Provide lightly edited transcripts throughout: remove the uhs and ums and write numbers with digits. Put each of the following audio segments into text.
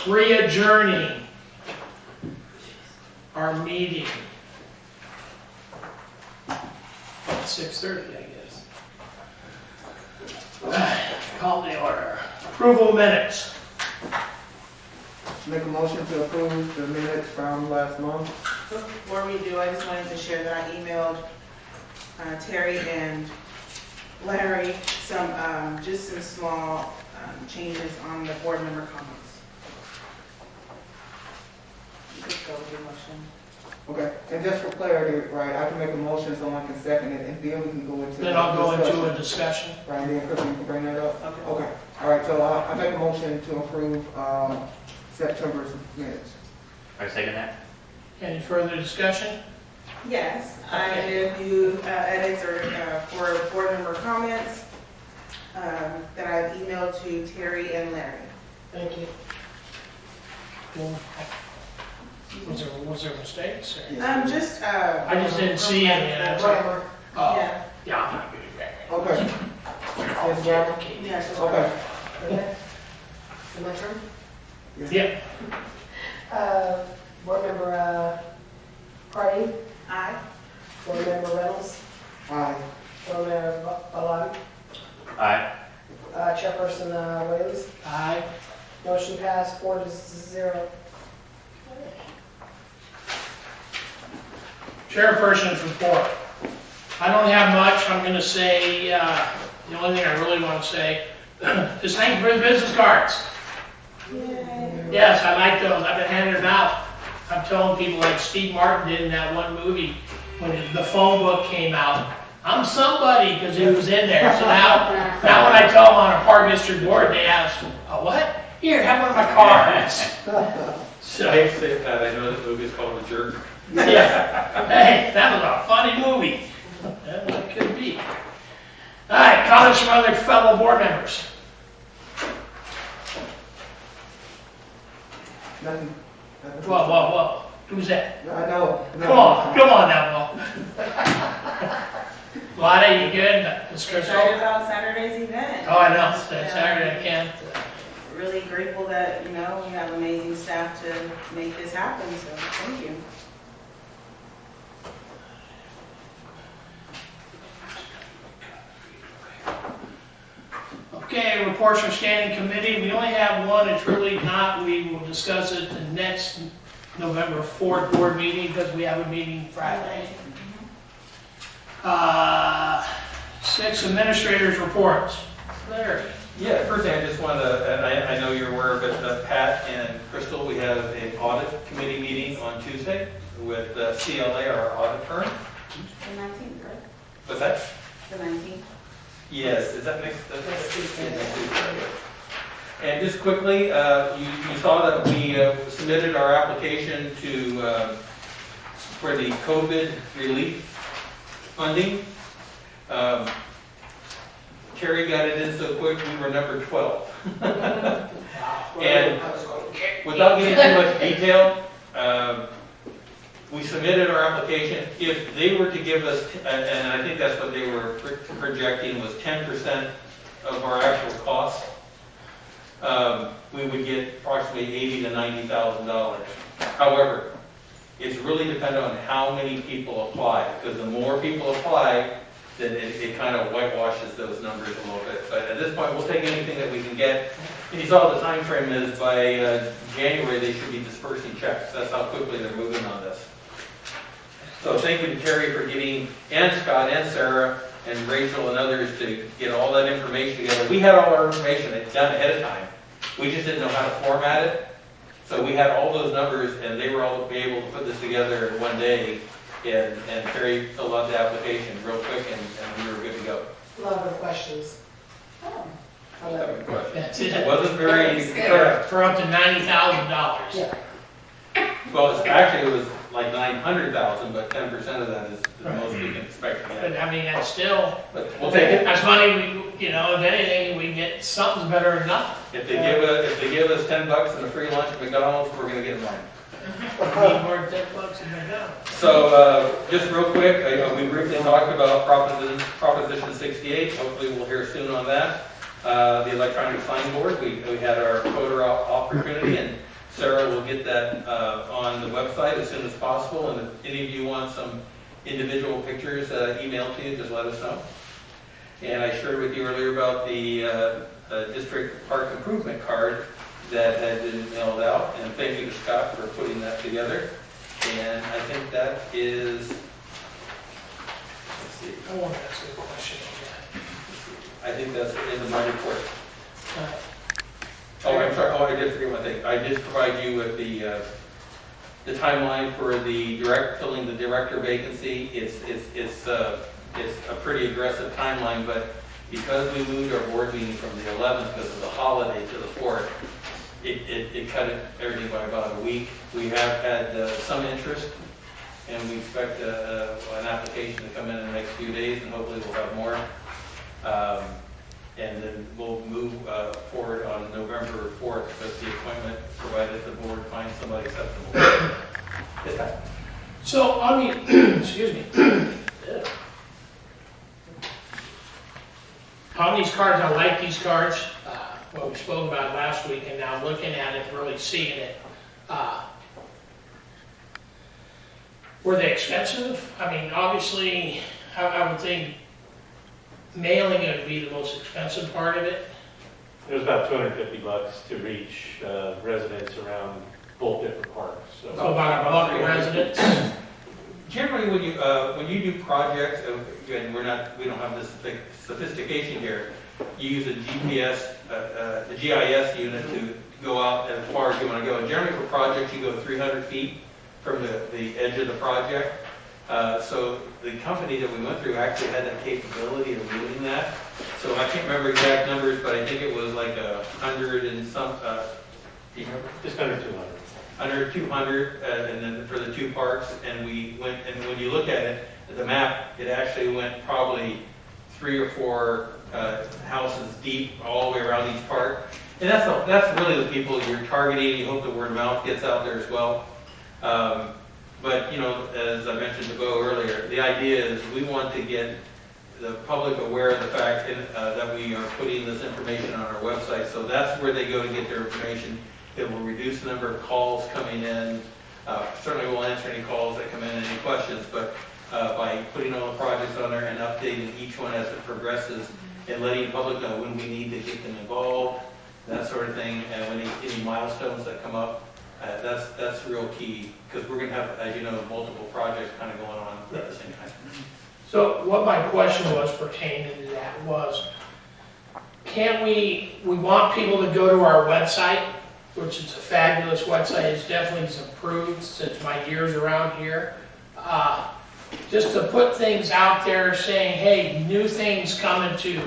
re-adjourning our meeting at 6:30, I guess. Call the order. Approval minutes. Make a motion to approve the minutes from last month. Before we do, I just wanted to share that I emailed Terry and Larry just some small changes on the board member comments. You could go with your motion. Okay, and just for clarity, right, I can make a motion, someone can second it, and then we can go into. Then I'll go into a discussion. Right, and then Chris, you can bring that up? Okay. Okay, all right, so I make a motion to approve September's minutes. I second that. Any further discussion? Yes, I did a few edits for board member comments that I've emailed to Terry and Larry. Thank you. Was there mistakes? Or? I just didn't see any. Whatever. Oh, Yeah. yeah, I'm not good at that. Okay. Yes, Barbara? Yeah, just Okay. Is my turn? Yeah. Board member Harding, Aye. board member Reynolds, Aye. board member Baladi, Aye. chairperson Williams. Aye. Motion passed 4-0. Chairperson's report. I don't have much. I'm going to say, the only thing I really want to say is thank you for the business cards. Yay. Yes, I like those. I've been handing them out. I'm telling people like Steve Martin did in that one movie when the phone book came out. I'm somebody because he was in there. So now when I tell them on a park district board, they ask, oh, what? Here, have one of my cards. So, I say that, I know that movie's called The Jerk. yeah. Hey, that was a funny movie. That what it could be. All right, comments from other fellow board members. Nothing. Whoa. Who's that? I know. Come on now, Will. Lada, you good? Ms. Crystal? Excited about Saturday's event. Oh, I know. Saturday, I can't. Really grateful that, we have amazing staff to make this happen, so thank you. Okay, reports from standing committee. We only have one. It's really not. We will discuss it the next November 4th board meeting because we have a meeting Friday. 6 administrators reports. Larry. Yeah, first thing I just want to, and I know you're aware of it, Pat and Crystal, we have an audit committee meeting on Tuesday with CLA, our audit firm. The 19th, right? What's that? The 19th. Yes, is that next Tuesday? And just quickly, you saw that we submitted our application for the COVID relief funding. Terry got it in so quick, we were number 12. And without getting too much detail, we submitted our application. If they were to give us, and I think that's what they were projecting, was 10% of our actual cost, we would get approximately $80,000 to $90,000. However, it's really dependent on how many people apply, because the more people apply, then it kind of whitewashes those numbers a little bit. But at this point, we'll take anything that we can get. And you saw the time frame is by January, they should be dispersing checks. That's how quickly they're moving on this. So thank you to Terry for getting, and Scott and Sarah and Rachel and others to get all that information together. We had all our information done ahead of time. We just didn't know how to format it. So we had all those numbers and they were all able to put this together in one day. And Terry filled out the application real quick and we were good to go. A lot of questions. That's It it. wasn't very correct. For up to $90,000. Yeah. Well, actually, it was like 900,000, but 10% of that is the most we can expect to But get. I mean, that's still, But we'll take it. that's money, if anything, we get something's better than nothing. If they give us $10 and a free lunch at McDonald's, we're gonna get mine. We need more than $10 in McDonald's. So, just real quick, we briefly talked about Proposition 68. Hopefully, we'll hear soon on that. The electronic sign board, we had our voter opportunity, and Sarah will get that on the website as soon as possible, and if any of you want some individual pictures emailed to you, just let us know. And I shared with you earlier about the district park improvement card that had been mailed out, and thank you to Scott for putting that together. And I think that is, let's see, I want to ask you a question I think that's the end of my report. again. Oh, I'm sorry, I did forget one thing. I did provide you with the timeline for the filling the director vacancy. It's a pretty aggressive timeline, but because we moved our board meeting from the 11th because of the holiday to the 4th, it cut everything by about a week. We have had some interest, and we expect an application to come in the next few days, and hopefully we'll have more. And then we'll move forward on November 4th with the appointment, provided the board finds somebody acceptable. Yes, ma'am. So, I mean, excuse me. On these cards, I like these cards, what we spoke about last week, and now looking at it, really seeing it. Were they expensive? I mean, obviously, I would think mailing it would be the most expensive part of it. It was about $250 to reach residents around both different parks. So about a buck a residence. Generally, when you do projects, again, we don't have this sophistication here. You use a GPS, a GIS unit to go out as far as you want to go. And generally, for projects, you go 300 feet from the edge of the project. So the company that we went through actually had that capability of doing that. So I can't remember exact numbers, but I think it was like 100 and some. Do you remember? Just under 200. Under 200, and then for the two parks, and we went, and when you look at it, the map, it actually went probably 3 or 4 houses deep all the way around each park. And that's really the people you're targeting. You hope the word of mouth gets out there as well. But, you know, as I mentioned to Bo earlier, the idea is we want to get the public aware of the fact that we are putting this information on our website. So that's where they go to get their information. It will reduce the number of calls coming in. Certainly we'll answer any calls that come in, any questions, but by putting all the projects on there and updating each one as it progresses and letting the public know when we need to get them involved, that sort of thing, and when any milestones that come up, that's real key, because we're going to have, as you know, multiple projects kind of going on at the same time. So what my question was pertaining to that was, can we want people to go to our website, which is a fabulous website, it's definitely improved since my years around here, just to put things out there saying, hey, new things coming to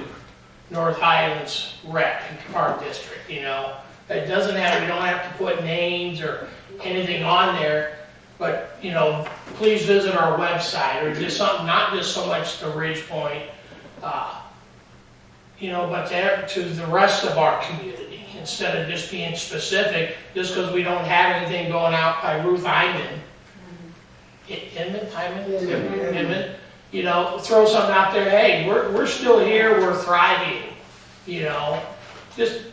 North Highlands Rec Park District, you know. It doesn't have, we don't have to put names or anything on there, but, you know, please visit our website, or just something, not just so much the Ridge Point, you know, but to the rest of our community, instead of just being specific, just because we don't have anything going out by Ruth Hyman. Inman, you know, throw something out there, hey, we're still here, we're thriving, you know, just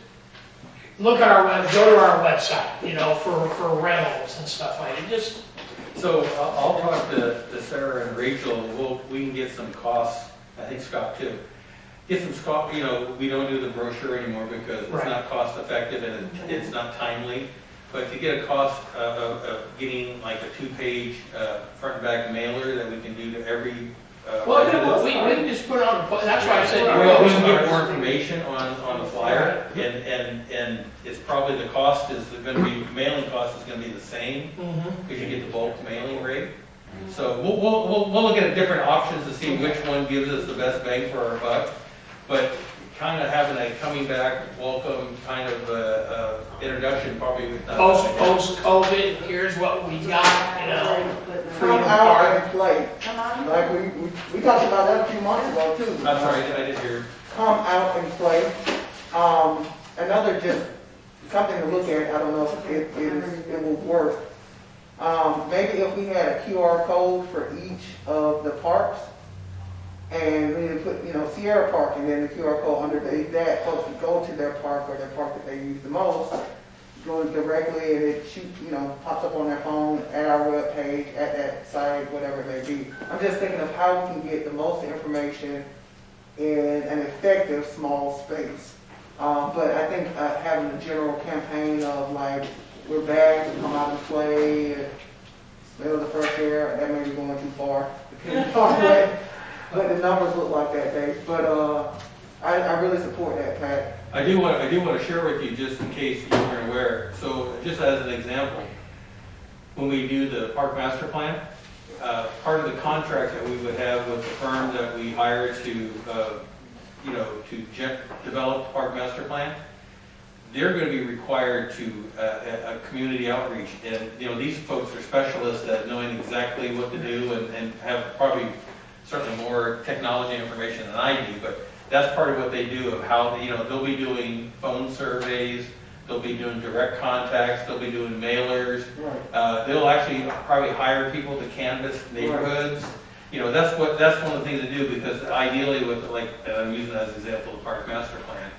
look at go to our website, you know, for rentals and stuff like it, just. So I'll talk to Sarah and Rachel, and we can get some costs, I think Scott too. Get some cost, you know, we don't do the brochure anymore because it's not cost effective and it's not timely. But to get a cost of getting like a 2-page front and back mailer that we can do to every Well, you know what, we can just put it on, that's why I said. Well, we can get more information on the flyer, and it's probably the cost is going to be, mailing cost is going to be the same, because you get the bulk mailing rate. So we'll look at different options to see which one gives us the best bang for our buck, but kind of having a coming back, welcome kind of introduction probably with that. Post-COVID, here's what we got, you know. Come out and play. Like we talked about that a few months ago too. I'm sorry, I didn't hear. Come out and play. Another just something to look at, I don't know if it will work. Maybe if we had a QR code for each of the parks, and we would put, you know, Sierra Park, and then the QR code under that, folks would go to their park or their park that they use the most, goes directly and it pops up on their phone at our webpage, at that site, whatever it may be. I'm just thinking of how we can get the most information in an effective small space. But I think having a general campaign of like, we're back, we come out and play, and smell the fresh air, that may be going too far, depending on what the numbers look like that day. But I really support that, Pat. I do want to share with you, just in case you weren't aware. So just as an example, when we do the park master plan, part of the contract that we would have with the firm that we hire to develop the park master plan, they're going to be required to a community outreach. And these folks are specialists at knowing exactly what to do and have probably certainly more technology information than I do, but that's part of what they do, of how, they'll be doing phone surveys, they'll be doing direct contacts, they'll be doing mailers. Right. They'll actually probably hire people to canvass neighborhoods. That's one of the things to do, because ideally with, I'm using as an example the park master plan,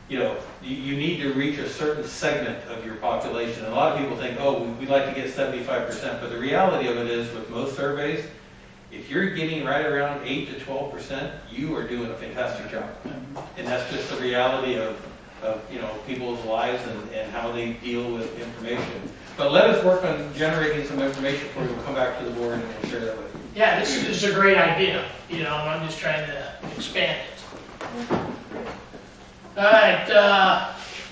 you need to reach a certain segment of your population. And a lot of people think, oh, we'd like to get 75%, but the reality of it is, with most surveys, if you're getting right around 8 to 12%, you are doing a fantastic job. And that's just the reality of people's lives and how they deal with information. But let us work on generating some information for you. We'll come back to the board and we'll share that with you. Yeah, this is a great idea, I'm just trying to expand it. All right,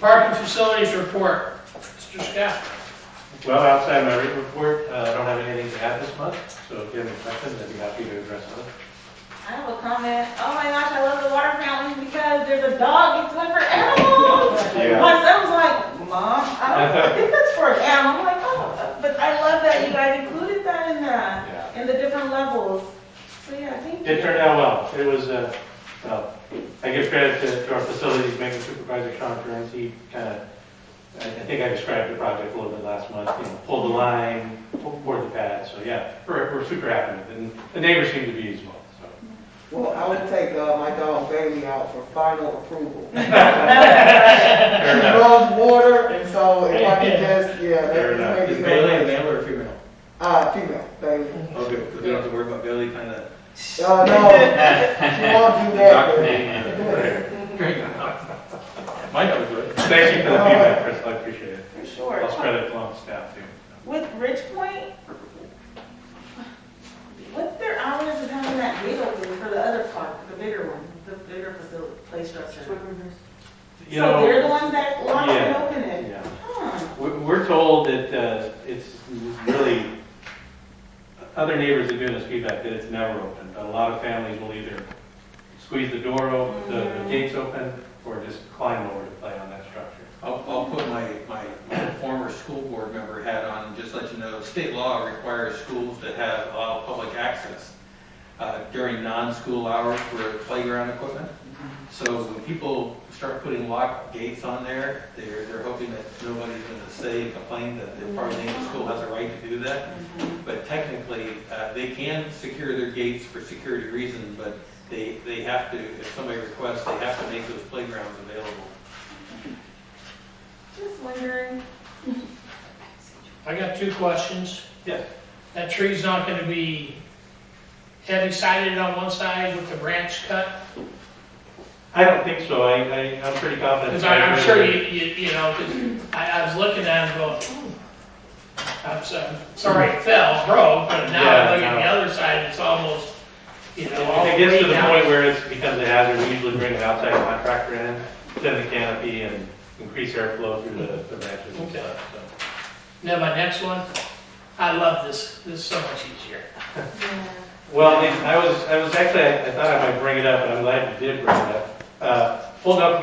parking facilities report, Mr. Scott. Well, outside my written report, I don't have anything to add this month, so if you have any questions, I'd be happy to address them. I have a comment. Oh my gosh, I love the water fountain because there's a dog. It's one for animals. Yeah. My son was like, Mom, I think that's for an animal. I'm like, oh, but I love that you guys included that in the different levels. So yeah, thank you. It turned out well. It was, I give credit to our facilities maintenance supervisor, Sean Kearns. He I think I described the project a little bit last month, pulled the line, poured the pad. So yeah, we're super happy with it. And the neighbors seem to be as well. So. Well, I would take my dog Bailey out for final approval. He loves water, and so if I could just, Fair enough. Is Bailey a male or a female? Female, Bailey. Oh, good, because we don't have to worry about Bailey kind of. No, she won't do that. My dog's good. Thank you for the feedback, Chris. I appreciate it. For sure. I'll spread it along staff too. With Ridge Point, what's their hours of having that gate open for the other park, the bigger one, the bigger facility, play structure? You So know, they're the ones that lock and yeah, open it? yeah. Huh. We're told that it's really, other neighbors have given us feedback that it's never open. But a lot of families will either squeeze the door open, the gates open, or just climb over to play on that structure. I'll put my former school board member hat on and just let you know, state law requires schools to allow public access during non-school hours for playground equipment. So when people start putting locked gates on there, they're hoping that nobody's going to say and complain that the part of the school has a right to do that. But technically, they can secure their gates for security reasons, but they have to, if somebody requests, they have to make those playgrounds available. Just wondering. I got 2 questions. Yes. That tree's not gonna be heavy sided on one side with the branch cut? I don't think so. I'm pretty confident. Because I'm sure because I was looking at it and going, I'm sorry it fell, broke, but now Yeah, I look at no. the other side, it's almost, all If it gets to the green point out. where it becomes a hazard, we usually bring an outside contractor in, thin the canopy, and increase airflow through the branches and Okay. stuff. So. Now my next one, I love this. This is so much easier. Well, I was actually, I thought I might bring it up, and I'm glad you did bring it up. Pulled up,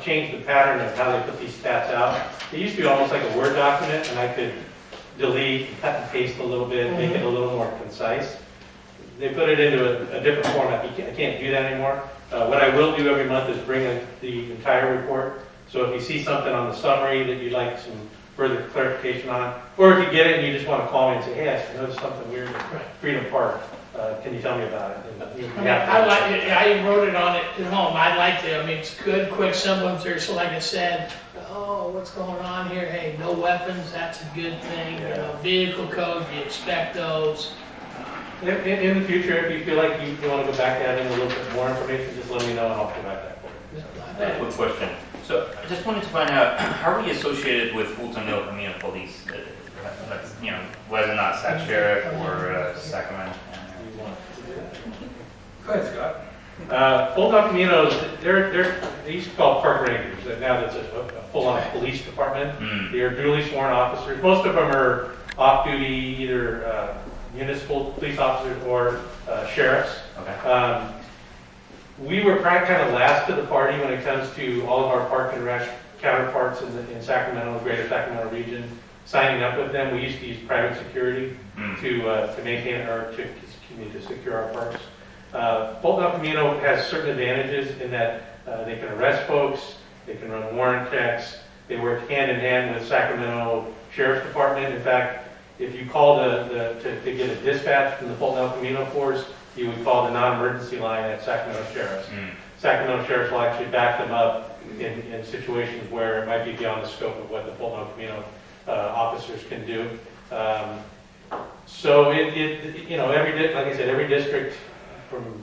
changed the pattern of how they put these stats out. It used to be almost like a Word document, and I could delete, cut and paste a little bit, make it a little more concise. They put it into a different format. I can't do that anymore. What I will do every month is bring the entire report. So if you see something on the summary that you'd like some further clarification on, or if you get it and you just want to call me and say, hey, I noticed something weird at Freedom Park, can you tell me about it? And I wrote it on it at home. I liked it. I mean, it's good, quick, simple. There's, like I said, what's going on here? Hey, no weapons, that's a good thing. You know, vehicle code, you expect those. In the future, if you feel like you want to go back to adding a little bit more information, just let me know and I'll provide that for you. I have a quick question. So I just wanted to find out, how are we associated with Fulton Hill Community Police? You know, whether or not Sac Sheriff or Sacramento. Go ahead, Scott. Fulton Caminos, they used to call park rangers, but now that's a full-on police department. They are duly sworn officers. Most of them are off-duty, either municipal police officers or sheriffs. Okay. We were kind of last to the party when it comes to all of our park and rec counterparts in Sacramento, the greater Sacramento region, signing up with them. We used to use private security to maintain or to secure our parks. Fulton El Camino has certain advantages in that they can arrest folks, they can run warrant checks, they work hand in hand with Sacramento Sheriff's Department. In fact, if you call to get a dispatch from the Fulton El Camino force, you would call the non-emergency line at Sacramento Sheriff's. Sacramento Sheriff's will actually back them up in situations where it might be beyond the scope of what the Fulton El Camino officers can do. So you know, like I said, every district from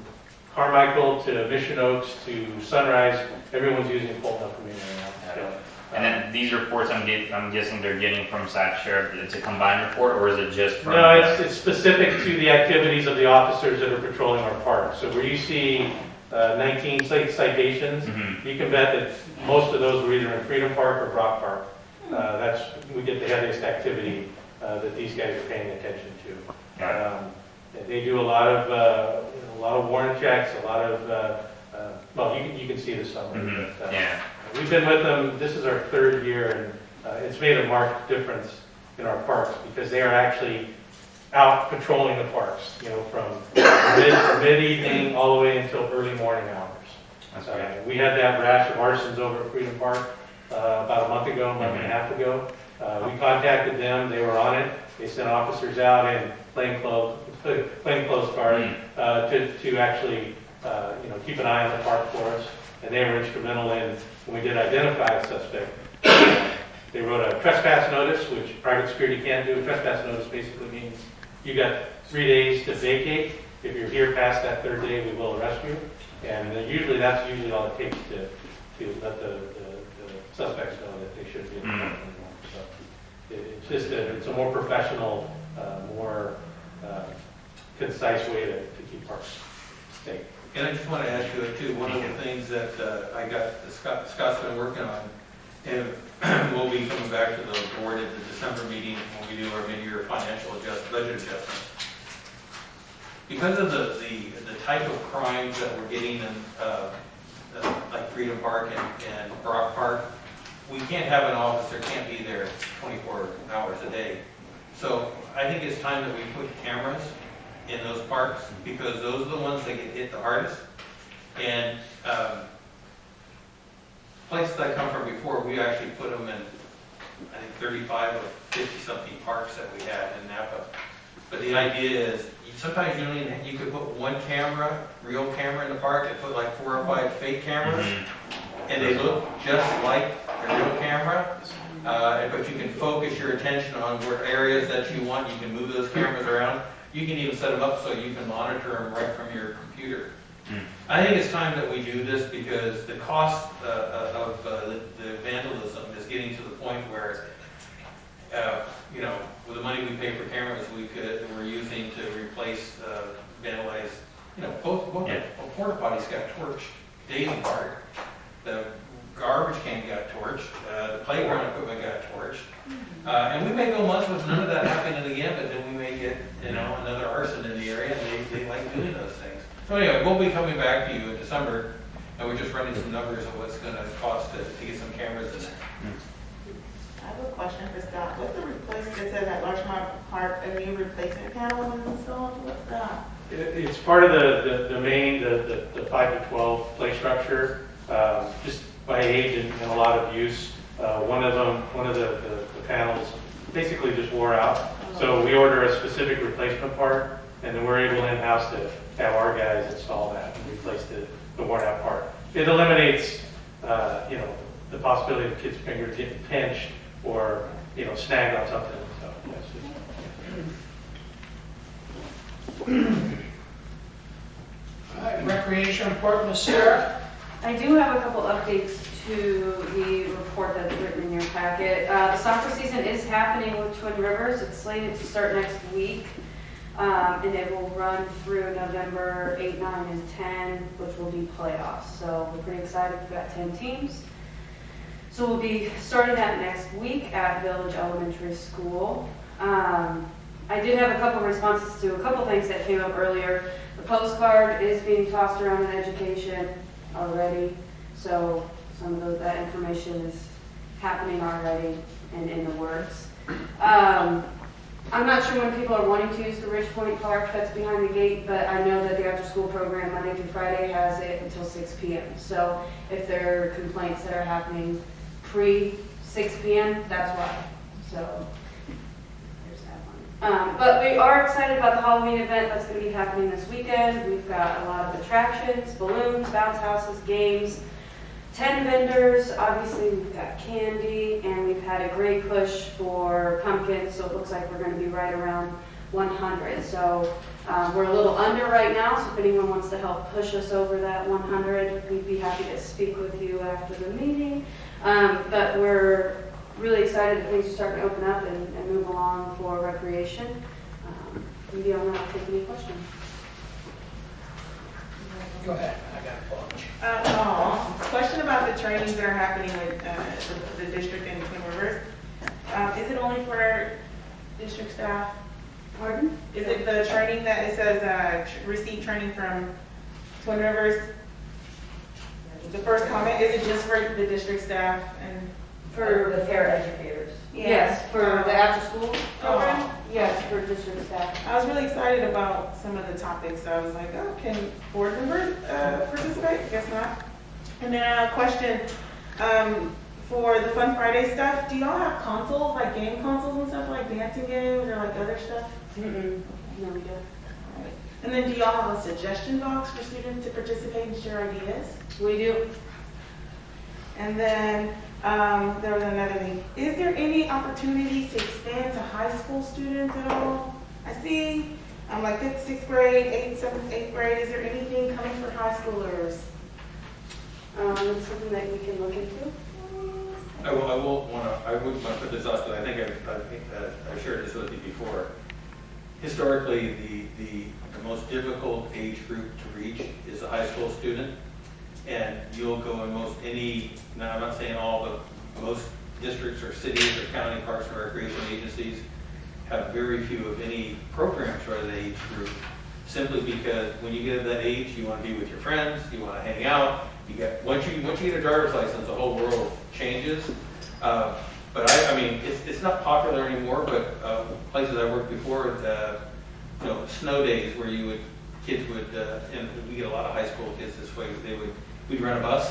Carmichael to Mission Oaks to Sunrise, everyone's using Fulton El Camino right now. And then these reports, I'm guessing they're getting from Sac Sheriff. It's a combined report, or is it just from? No, it's specific to the activities of the officers that are patrolling our park. So where you see 19 citations, you can bet that most of those were either in Freedom Park or Brock Park. We get the heaviest activity that these guys are paying attention to. They do a lot of warrant checks, a lot of well, you can see the summary. But, Yeah. we've been with them. This is our third year, and it's made a marked difference in our parks because they are actually out patrolling the parks. You know, from mid-evening all the way until early morning hours. That's great. We had that rash of arsons over at Freedom Park about a month and a half ago. We contacted them. They were on it. They sent officers out in plainclothes guard to actually keep an eye on the park for us. And they were instrumental in, when we did identify a suspect, they wrote a trespass notice, which private security can't do. A trespass notice basically means you got 3 days to vacate. If you're here past that third day, we will arrest you. And that's usually all it takes to let the suspects know that they shouldn't be in the park anymore. So it's just it's a more professional, more concise way to keep parks safe. And I just want to add to it too, one of the things that Scott's been working on, and we'll be coming back to the board at the December meeting when we do our mid-year financial budget adjustment. Because of the type of crimes that we're getting in like Freedom Park and Brock Park, we can't have an officer can't be there 24 hours a day. So I think it's time that we put cameras in those parks, because those are the ones that get hit the hardest. And places I come from before, we actually put them in, I think, 35 or 50-something parks that we had in Napa. But the idea is, sometimes you could put one camera, real camera in the park, and put like 4 or 5 fake cameras, and they look just like a real camera. But you can focus your attention on where areas that you want. You can move those cameras around. You can even set them up so you can monitor them right from your computer. I think it's time that we do this because the cost of the vandalism is getting to the point where, with the money we pay for cameras, we're using to replace vandalized. Both the porta potties got torched, Daisy Park, the garbage can got torched, the playground equipment got torched. And we may go months with none of that happening again, but then we may get, another arson in the area, and they like doing those things. So anyway, we'll be coming back to you in December, and we're just running some numbers of what's gonna cost to get some cameras in there. I have a question for Scott. What's the replacement, it says at Larchmont Park, a new replacement panel was installed? What's that? It's part of the main, the 5 to 12 play structure. Just by age and a lot of use, one of the panels basically just wore out. So we order a specific replacement part, and then we're able in-house to have our guys install that and replace the worn out part. It eliminates, the the possibility of kids' fingers getting pinched or, snagged on something, so, yes. All right, recreation report, Ms. Sarah. I do have a couple updates to the report that's written in your packet. The soccer season is happening with Twin Rivers. It's slated to start next week, and it will run through November 8, 9, and 10, which will be playoffs. So we're pretty excited. We've got 10 teams. So we'll be starting that next week at Village Elementary School. I did have a couple responses to a couple things that came up earlier. The postcard is being tossed around in education already, so some of that information is happening already and in the works. I'm not sure when people are wanting to use the Ridge Point Park that's behind the gate, but I know that the after-school program Monday through Friday has it until 6 p.m. So if there are complaints that are happening pre-6 p.m., that's why. So there's that one. But we are excited about the Halloween event that's going to be happening this weekend. We've got a lot of attractions, balloons, bounce houses, games, 10 vendors. Obviously, we've got candy, and we've had a great push for pumpkins, so it looks like we're going to be right around 100. So we're a little under right now, so if anyone wants to help push us over that 100, we'd be happy to speak with you after the meeting. But we're really excited that things are starting to open up and move along for recreation. Maybe I'll not take any questions. Go ahead, I got a bunch. Question about the trainings that are happening with the district and Twin Rivers. Is it only for district staff? Pardon? Is it the training that it says receive training from Twin Rivers? The first comment, is it just for the district staff and? For the paraeducators. Yes, for the after-school program? Yes, for district staff. I was really excited about some of the topics. I was like, oh, can board members participate? Guess not. And then a question for the Fun Friday stuff. Do y'all have consoles, like game consoles and stuff, like dancing games or like other stuff? Mm-mm. No, we don't. All right. And then do y'all have a suggestion box for students to participate and share ideas? We do. And then there was another thing. Is there any opportunities to expand to high school students at all? I see, like 5th, 6th grade, 8th, 7th, 8th grade. Is there anything coming for high schoolers? It's something that we can look into. I wouldn't want to put this out, but I think I've shared this with you before. Historically, the most difficult age group to reach is a high school student. And you'll go in now I'm not saying all, but most districts or cities or county parks and recreation agencies have very few of any programs for that age group, simply because when you get to that age, you want to be with your friends, you want to hang out. Once you get a driver's license, the whole world changes. But I mean, it's not popular anymore. But places I worked before, snow days where kids would, and we get a lot of high school kids this way. We'd rent a bus,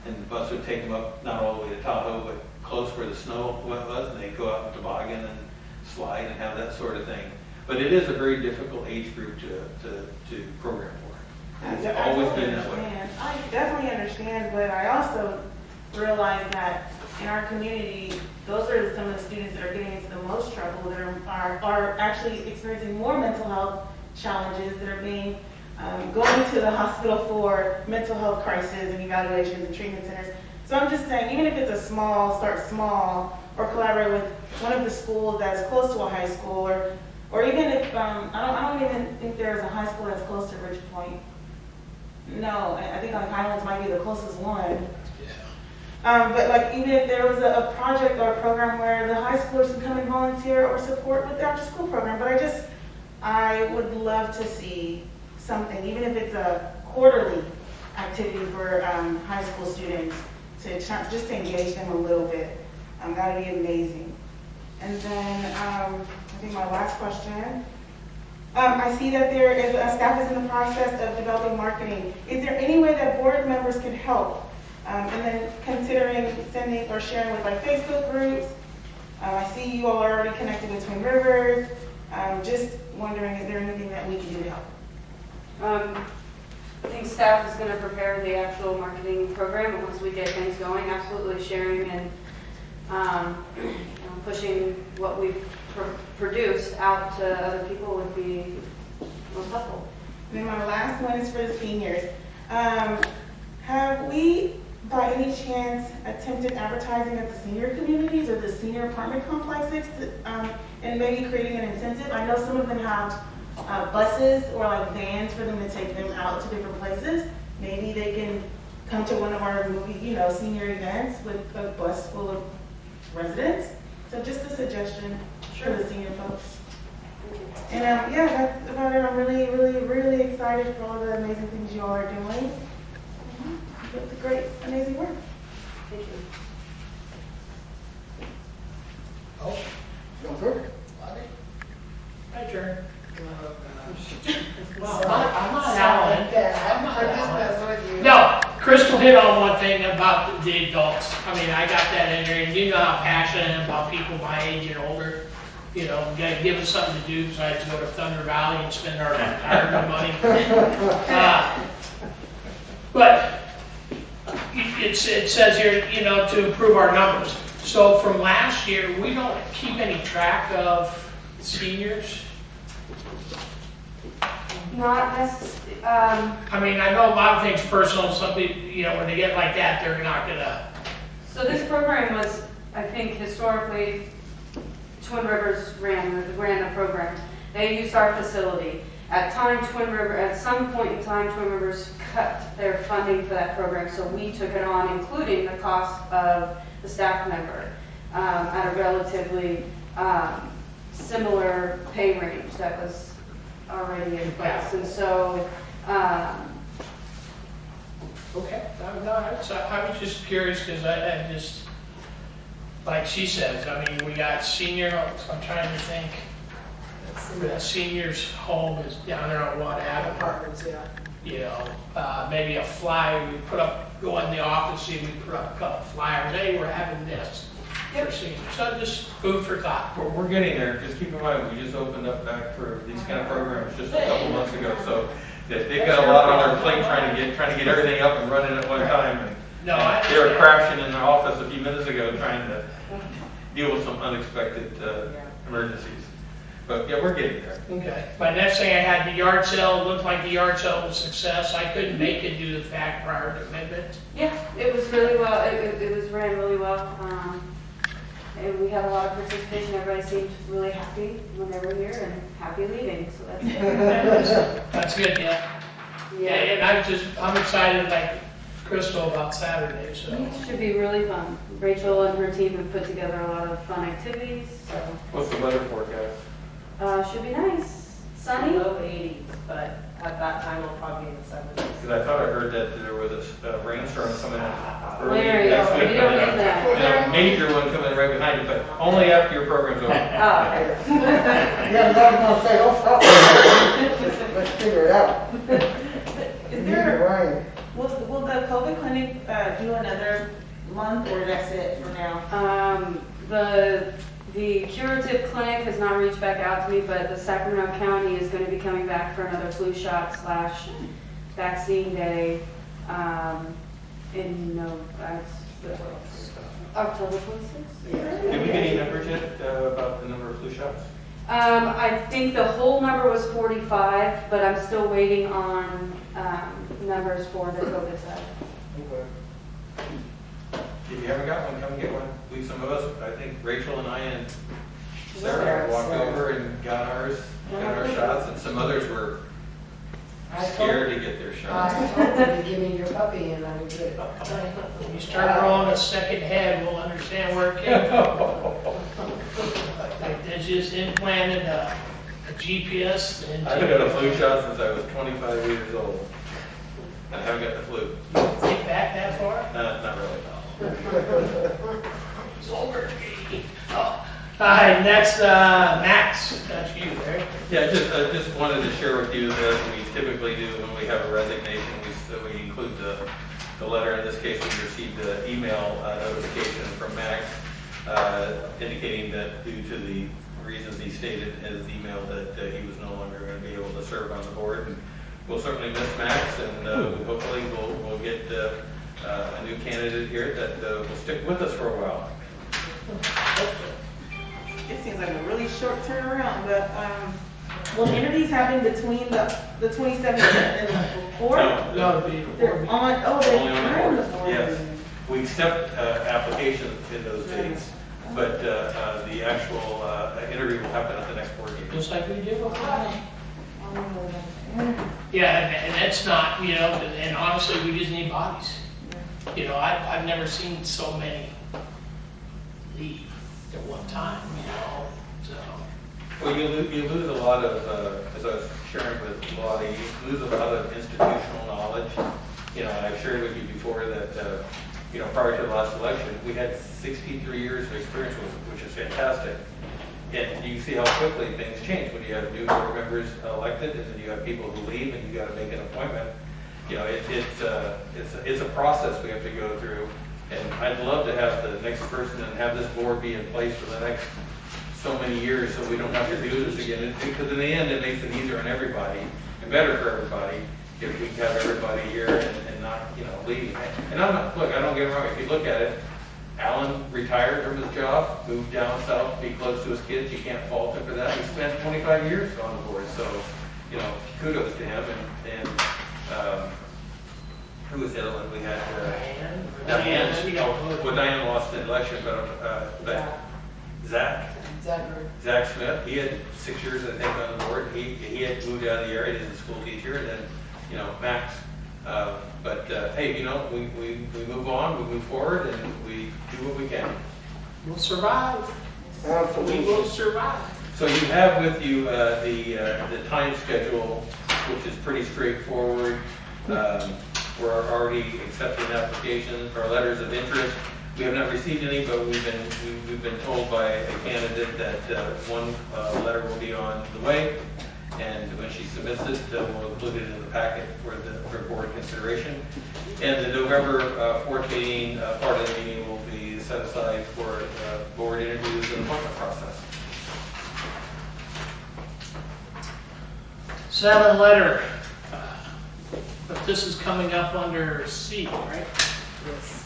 and the bus would take them up, not all the way to Tahoe, but close where the snow was, and they'd go out in toboggan and slide and have that sort of thing. But it is a very difficult age group to program for. It's always been that way. I definitely understand, but I also realize that in our community, those are some of the students that are getting into the most trouble, that are actually experiencing more mental health challenges, that are being going to the hospital for mental health crises and evaluations and treatment centers. So I'm just saying, even if it's start small, or collaborate with one of the schools that's close to a high school, or even if, I don't even think there's a high school that's close to Ridge Point. No, I think like Highlands might be the closest one. But like even if there was a project or a program where the high schoolers can come and volunteer or support with the after school program, but I would love to see something, even if it's a quarterly activity for high school students, just to engage them a little bit. That would be amazing. And then I think my last question. I see that there is staff is in the process of developing marketing. Is there any way that board members can help? And then considering sending or sharing with like Facebook groups. I see you all are already connected with Twin Rivers. Just wondering, is there anything that we can do to help? I think staff is going to prepare the actual marketing program once we get things going. Absolutely sharing and pushing what we've produced out to other people would be most helpful. And then my last one is for the seniors. Have we, by any chance, attempted advertising at the senior communities or the senior apartment complexes, and maybe creating an incentive? I know some of them have buses or like vans for them to take them out to different places. Maybe they can come to one of our senior events with a bus full of residents. So just a suggestion for the senior folks. And yeah, that's about it. I'm really, really, really excited for all the amazing things you all are doing. With the great, amazing work. Thank you. Oh, Okay. my turn. Well, I'm not Alan. I'm not I'm just Alan. messing with you. No, Crystal hit on one thing about the adults. I mean, I got that in there, and you know how passionate I am about people my age and older. You know, gotta give us something to do besides go to Thunder Valley and spend our retirement money. But it says here, to improve our numbers. So from last year, we don't keep any track of seniors. Not necessarily. I mean, I know a lot of things personal. Some people, when they get like that, they're not gonna. So this program was, I think, historically, Twin Rivers ran the program. They used our facility. At some point in time, Twin Rivers cut their funding for that program, so we took it on, including the cost of the staff member, at a relatively similar pay range that was already in place. And so, Okay. No, I was just curious because I just, like she says, I mean, we got senior. I'm trying to think. The seniors' home is down there on Watt Avenue. Apartments, yeah. Maybe a flyer we put up, go in the office, see, we put up a couple flyers, hey, we're having this for seniors. So just food for thought. We're getting there. Just keep in mind, we just opened up back for these kind of programs just a couple months ago. So they've got a lot on their plate trying to get everything up and running at one time. And No, I they were understand. crashing in their office a few minutes ago trying to deal with some unexpected emergencies. But yeah, we're getting there. Okay. My next thing I had the yard sale. It looked like the yard sale was a success. I couldn't make it due to the fact prior to commitment. yeah, it was really well. It was ran really well. And we had a lot of participation. Everybody seemed really happy when they were here and happy leaving. So that's good. That's good, yeah. Yeah, and I'm excited like Crystal about Saturday, so. It should be really fun. Rachel and her team have put together a lot of fun activities, so What's the weather forecast? should be nice. Sunny. Low 80s, but at that time it'll probably be in the 70s. Because I thought I heard that there was a rainstorm coming in early Larry, next we week. don't need that. And a major one coming right behind you, but only after your program's over. Oh, okay. Yeah, I'm gonna say, don't stop. Let's figure it out. Is Need there, the rain. will the COVID clinic do another month, or that's it for now? The curative clinic has not reached back out to me, but the Sacramento County is going to be coming back for another flu shot / vaccine day in October 26th. Did we get any numbers yet about the number of flu shots? I think the whole number was 45, but I'm still waiting on numbers for the COVID side. If you haven't got one, come and get one. Some of us, I think Rachel and I and Sarah walked over and got our shots, and some others were scared to get their shots. I told you to give me your puppy and I would get it. When you start growing a second head, we'll understand where it came from. Like they just implanted a GPS. I've got a flu shot since I was 25 years old. I haven't got the flu. Take back that far? Not really. It's older than me. Oh. All right, next, Max, that's you, right? Yeah, I just wanted to share with you that we typically do when we have a resignation, we include the letter. In this case, we received an email notification from Max indicating that due to the reasons he stated in his email that he was no longer going to be able to serve on the board. And we'll certainly miss Max, and hopefully we'll get a new candidate here that will stick with us for a while. It seems like a really short turnaround, but, will interviews happen between the 27th and the 4th? No, it'd be. They're on, oh, they're Only on the on the board, 4th. yes. We accept applications in those dates, but the actual interview will happen at the next board meeting. Just like we did before. Yeah, and that's not, you know, and honestly, we just need bodies. You know, I've never seen so many leave at one time, you know, so. Well, you lose a lot of, as I was sharing with Lottie, you lose a lot of institutional knowledge. You know, I've shared with you before that, you know, prior to the last election, we had 63 years of experience, which is fantastic. And you see how quickly things change when you have new board members elected, and then you have people who leave, and you got to make an appointment. You know, it's a process we have to go through. And I'd love to have the next person and have this board be in place for the next so many years, so we don't have to do this again. Because in the end, it makes it easier on everybody and better for everybody if we have everybody here and not, you know, leaving. And I'm not, look, I don't get me wrong. If you look at it, Alan retired from his job, moved down south, be close to his kids. You can't fault him for that. He spent 25 years on the board, so, you know, kudos to him. And who was the other one we had? Diane. Well, Diane lost the election, but Zach Smith, he had 6 years, I think, on the board. He had moved out of the area as a school teacher, and then, you know, Max. But hey, you know, we move on, we move forward, and we do what we can. We'll survive. Absolutely. We will survive. So you have with you the time schedule, which is pretty straightforward. We're already accepting applications or letters of interest. We have not received any, but we've been told by a candidate that one letter will be on the way. And when she submits it, we'll include it in the packet for board consideration. And the November 4th meeting, part of the meeting will be set aside for board interviews and appointment process. 7 letter, but this is coming up under C, right? Yes.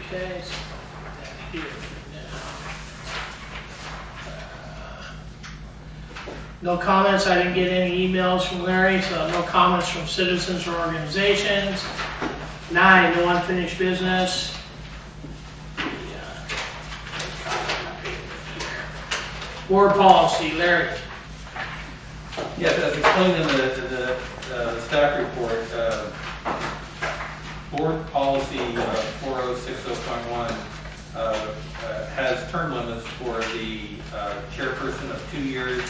Okay, so put that here for now. No comments, I didn't get any emails from Larry, so no comments from citizens or organizations. 9, no unfinished business. Board policy, Larry. Yes, as explained in the staff report, board policy 4060.1 has term limits for the chairperson of 2 years,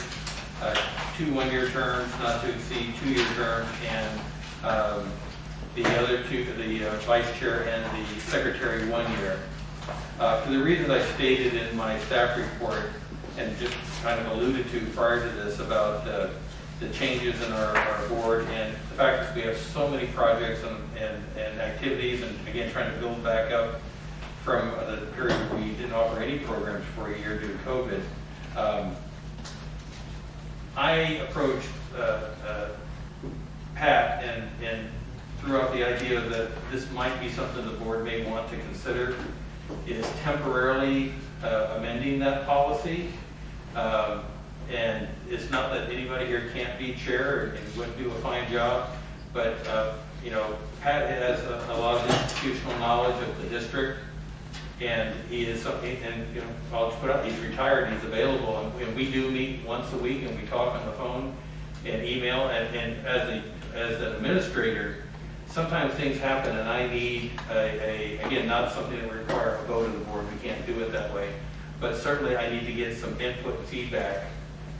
2 one-year terms, not to exceed 2-year terms, and the other two, the vice chair and the secretary 1 year. For the reasons I stated in my staff report, and just kind of alluded to prior to this about the changes in our board, and the fact that we have so many projects and activities, and again, trying to build back up from the period where we didn't offer any programs for a year due to COVID. I approached Pat and threw out the idea that this might be something the board may want to consider, is temporarily amending that policy. And it's not that anybody here can't be chair and wouldn't do a fine job, but you know, Pat has a lot of institutional knowledge of the district, and he is something. And you know, I'll just put out, he's retired and he's available, and we do meet once a week, and we talk on the phone and email. And as an administrator, sometimes things happen, and I need again, not something that would require a vote of the board. We can't do it that way, but certainly I need to get some input and feedback,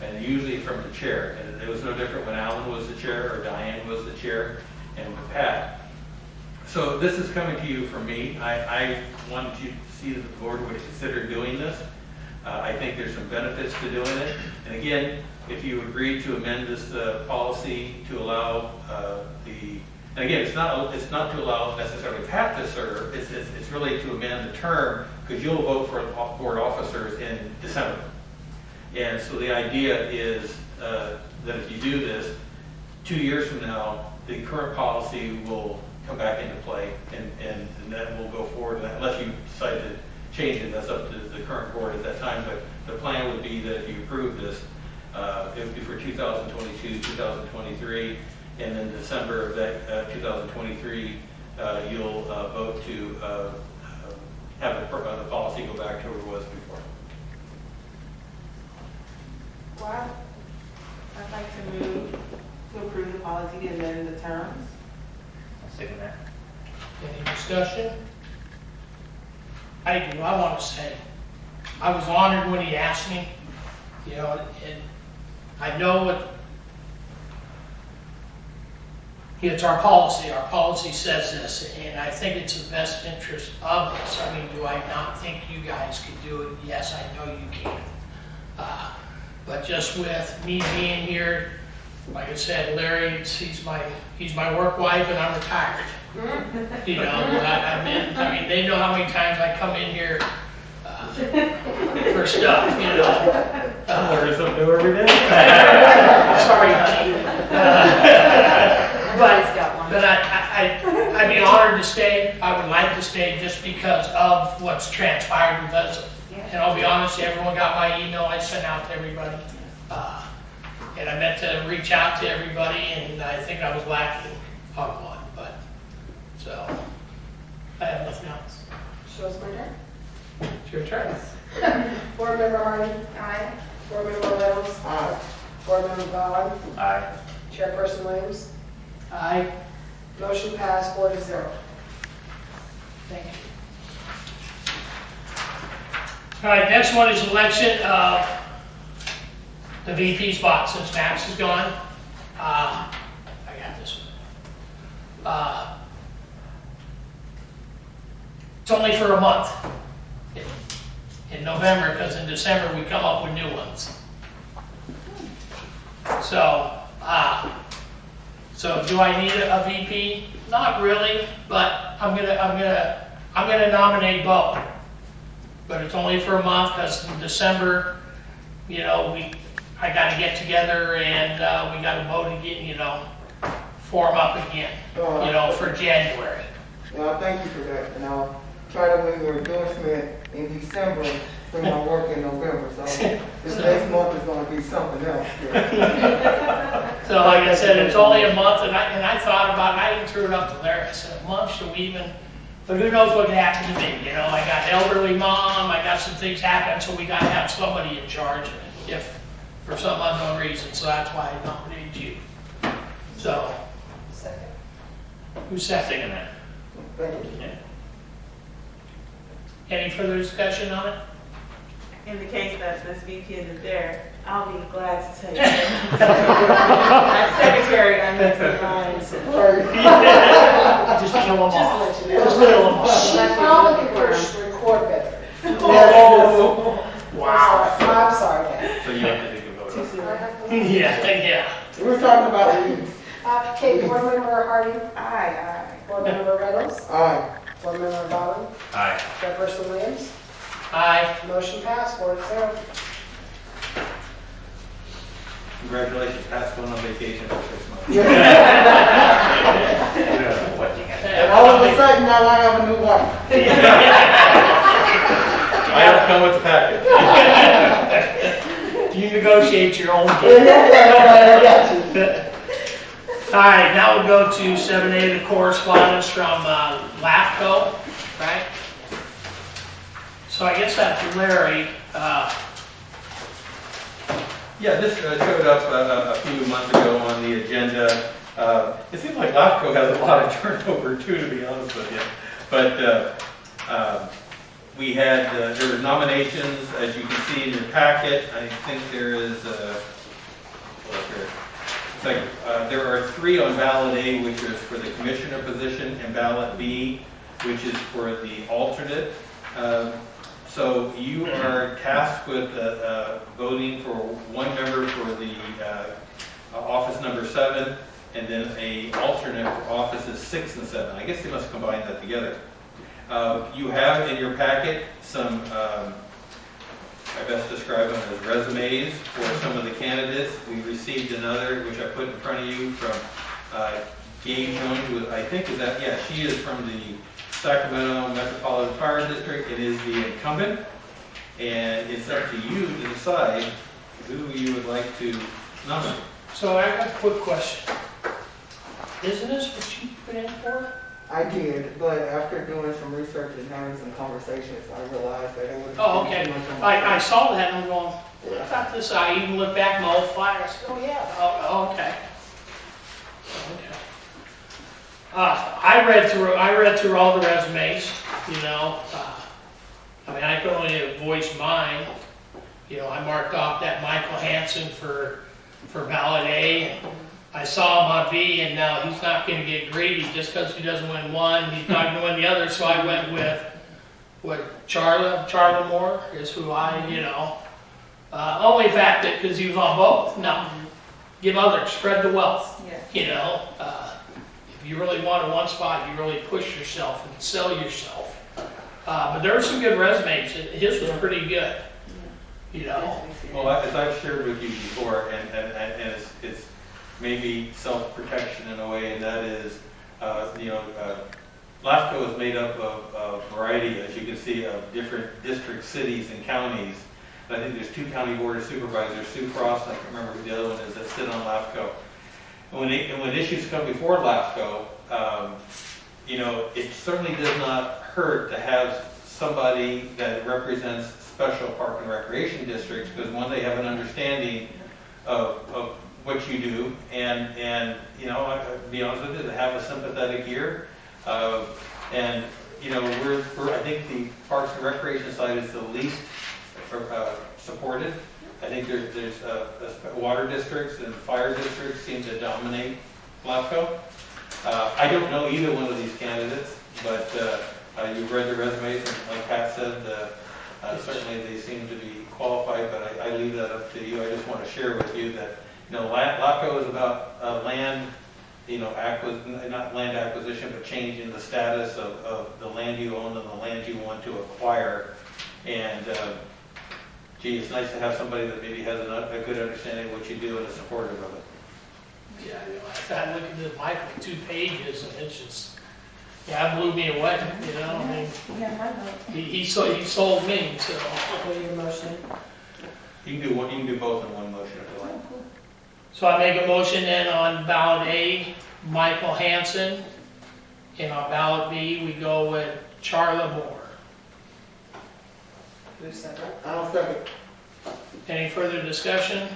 and usually from the chair. And it was no different when Alan was the chair or Diane was the chair and with Pat. So this is coming to you from me. I wanted you to see that the board would consider doing this. I think there's some benefits to doing it. And again, if you agree to amend this policy to allow and again, it's not to allow necessarily Pat to serve, it's really to amend the term, because you'll vote for board officers in December. And so the idea is that if you do this, 2 years from now, the current policy will come back into play, and then we'll go forward, unless you decide to change it, that's up to the current board at that time, but the plan would be that if you approve this, it would be for 2022, 2023, and in December of that 2023, you'll vote to have the policy go back to where it was before. Well, I'd like to move to approve the policy and amend the terms. I'll second that. Any discussion? I do, I want to say, I was honored when he asked me, you know, and I know what, it's our policy says this, and I think it's the best interest of us. I mean, do I not think you guys could do it? Yes, I know you can. But just with me being here, like I said, Larry, he's my work wife, and I'm retired. You know, I mean, they know how many times I come in here for stuff, you know. Learn something new every day. Sorry, Chief. But I'd be honored to stay. I would like to stay just because of what's transpired with us. And I'll be honest, everyone got my email I sent out to everybody. And I meant to reach out to everybody, and I think I was lacking on one, but, so, I have nothing else. Shows my turn. It's your turn. Board Member Harding? Aye. Board Member Reynolds? Aye. Board Member Vaughn? Aye. Chairperson Williams? Aye. Motion passed 4-0. Thank you. All right, next one is election of the VP spot, since Max is gone. I got this one. It's only for a month in November, because in December we come up with new ones. So, so do I need a VP? Not really, but I'm gonna nominate Bo. But it's only for a month, because in December, you know, I got to get together and we got to vote again, you know, form up again, you know, for January. Well, thank you for that, and I'll try to win your endorsement in December for my work in November, so this next month is gonna be something else. So like I said, it's only a month, and I thought about it, I even threw it up to Larry, I said, a month, should we even, but who knows what could happen to me, you know, I got elderly mom, I got some things happening, so we got to have somebody in charge if, for some unknown reason, so that's why I nominated you. So, Second. who's second? Second that. Thank you. Yeah. Any further discussion on it? In the case that this VP isn't there, I'll be glad to take it. As secretary, I need to find support. Just kill them all. Just let you know. Just kill them all. I'm probably push record better. Wow. I'm sorry, Dan. So you have to take a vote. Too soon. Yeah. We were talking about these. Okay, Board Member Harding? Aye. Board Member Reynolds? Aye. Board Member Vaughn? Aye. Chairperson Williams? Aye. Motion passed 4-0. Congratulations, Pat's going on vacation for 6 months. And all of a sudden, now I have a new wife. I have to come with the package. You negotiate your own Yeah, deal. I got you. All right, now we'll go to 7A, the correspondence from LAFCO, right? So I guess that's Larry. Yeah, this showed up a few months ago on the agenda. It seems like LAFCO has a lot of turnover too, to be honest with you. But we had, there were nominations, as you can see in your packet. I think there is, it's like, there are 3 on ballot A, which is for the commissioner position, and ballot B, which is for the alternate. So you are tasked with voting for 1 member for the office number 7, and then a alternate for offices 6 and 7. I guess they must combine that together. You have in your packet some I best describe them as resumes for some of the candidates. We received another, which I put in front of you, from Gabe Jones, who I think is that, yeah, she is from the Sacramento Metropolitan Fire District and is the incumbent. And it's up to you to decide who you would like to nominate. So I got a quick question. Isn't this what you put in for? I did, but after doing some research and having some conversations, I realized that it would. Oh, okay. I saw that and I'm going, I thought this, I even looked back in my old file, I said, oh yeah, oh, okay. Okay. I read through all the resumes, you know, I mean, I can only voice mine. You know, I marked off that Michael Hansen for ballot A. I saw him on B, and now he's not going to get greedy just because he doesn't win one. He's not going to win the other, so I went with Charla Moore is who I, you know, only fact that because he was on both. No, give others, spread the wealth. Yeah. You know, if you really want one spot, you really push yourself and sell yourself. But there were some good resumes. His was pretty good. You know. Well, as I've shared with you before, and it's maybe self-protection in a way, and that is, you know, LAFCO is made up of a variety, as you can see, of different districts, cities, and counties. And I think there's 2 county board of supervisors, Sue Frost, and I can't remember who the other one is, that sit on LAFCO. And when issues come before LAFCO, you know, it certainly does not hurt to have somebody that represents special park and recreation districts, because one, they have an understanding of what you do, and you know, to be honest with you, to have a sympathetic ear, and you know, we're I think the Parks and Recreation side is the least supported. I think there's water districts and fire districts seem to dominate LAFCO. I don't know either one of these candidates, but you've read the resumes, and like Pat said, certainly they seem to be qualified, but I leave that up to you. I just want to share with you that, you know, LAFCO is about land, you know, not land acquisition, but changing the status of the land you own and the land you want to acquire. And, gee, it's nice to have somebody that maybe has a good understanding of what you do and is supportive of it. Yeah, you know, I look at the Michael, 2 pages, and it's just, yeah, it blew me away. You know, I mean, Yeah, my vote. he sold me. So. For your motion. You can do one. You can do both in one motion if you like. So I make a motion then on ballot A, Michael Hansen, and on ballot B, we go with Charla Moore. Who's second? I'll second. Any further discussion?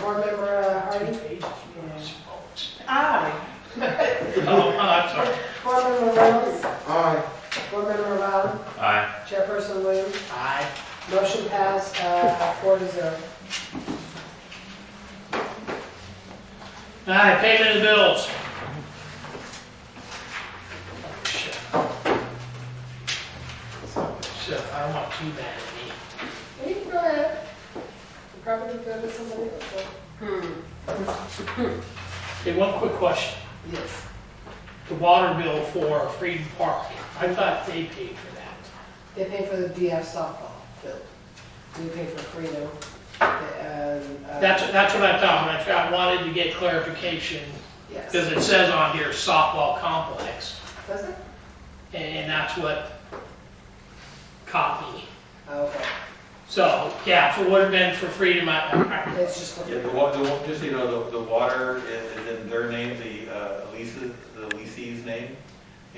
Board member Hardy? 2 pages. Aye. Oh, I'm sorry. Board member Reynolds? Aye. Board member Rowland? Aye. Chairperson Williams? Aye. Motion passed, 4-0. All right, payment of bills. Shit, I don't want too bad at me. You can go ahead. You probably go to somebody else. Okay, one quick question. Yes. The water bill for Freedom Park, I thought they paid for that. They pay for the DF softball field. We pay for Freedom. And, That's what I thought, and I wanted to get clarification, yes. because it says on here softball complex, Does it? and that's what caught me. Okay. So, yeah, if it would have been for Freedom, It's just what. Yeah, just so you know, the water is in their name, the leasee's name,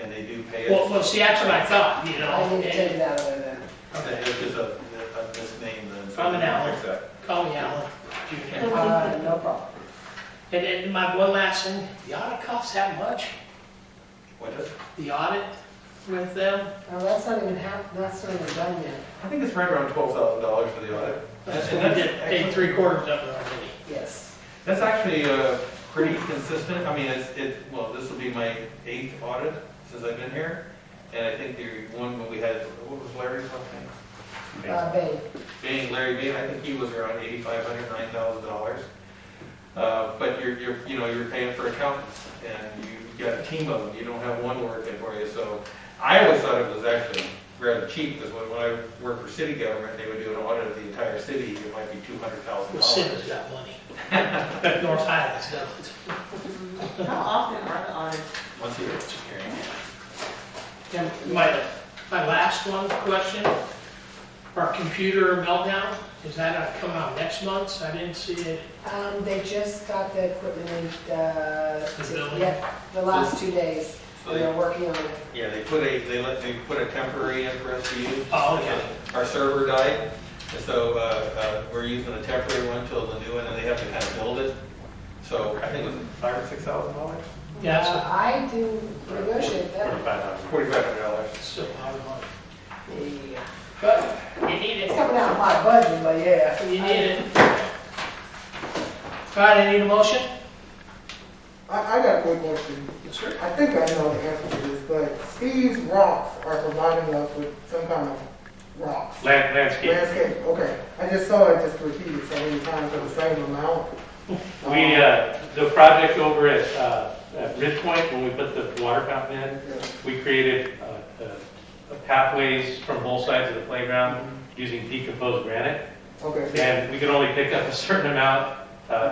and they do pay it. well, see, that's what I thought, you know. I need to take it out of there then. It's just a misname then. I'm an Alan. Fix that. Call me Alan. No problem. And then my one last thing, the audit costs that much? What is? The audit with them? Oh, that's not even done yet. I think it's right around $12,000 for the audit. That's what we did, paid 3/4 of it already. Yes. That's actually pretty consistent. I mean, well, this will be my 8th audit since I've been here. And I think the one when we had, what was Larry's last name? Babe. Larry Bain, I think he was around $8,500, $9,000. But you're paying for accountants, and you got a team of them, you don't have one working for you, so I always thought it was actually rather cheap, because when I worked for city government, they would do an audit of the entire city, it might be $200,000. The city's got money. North Highlands doesn't. How often are the audits? Once a year. And my last one question, our computer meltdown, is that gonna come out next month? I didn't see it. They just got the equipment in, building? yeah, the last 2 days. So They're working on it. Yeah, they put a temporary in for us to use. Oh, okay. Our server died, and so, we're using a temporary one till the new one, and they have to kind of build it. So I think it was $5,000 or $6,000? Yeah, that's I do negotiate that. $4,500. still a lot of money. Yeah. But you need It's it. coming out of my budget, but yeah. You need it. All right, I need a motion? I got a quick question. Yes, sir. I think I know the answer to this, but Steve's Rocks are providing us with some kind of rocks. Landscape. Landscape, okay. I just saw it just repeated so many times for the same amount. We, the project over at Ridgepoint, when we put the water fountain in, we created pathways from both sides of the playground using decomposed granite. Okay. And we could only pick up a certain amount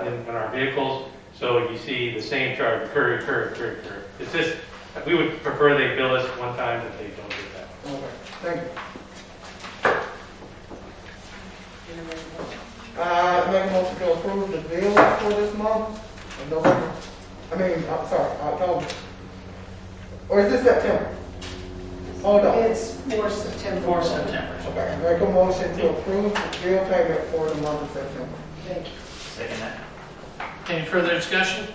in our vehicles, so you see the same charge, curve. It's just, we would prefer they bill us one time if they don't get that. Okay, thank you. Make a motion to approve the bill for this month, of November, I'm sorry, October. Or is this September? Hold on. It's for September. For September. Okay, make a motion to approve the bill payment for the month of September. Thank you. Second that. Any further discussion?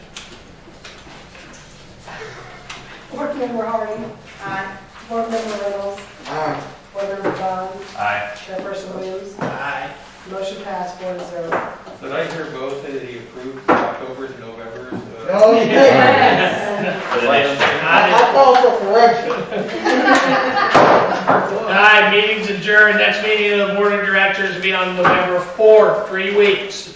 Board Member Harding. Aye. Board Member Reynolds. Aye. Board Member Bond. Aye. Chairperson Williams. Aye. Motion passed 4-0. Did I hear Bo say that he approved October's and November's? No, you didn't. I called for correction. All right, meeting's adjourned. Next meeting of the board of directors will be on November 4th, 3 weeks.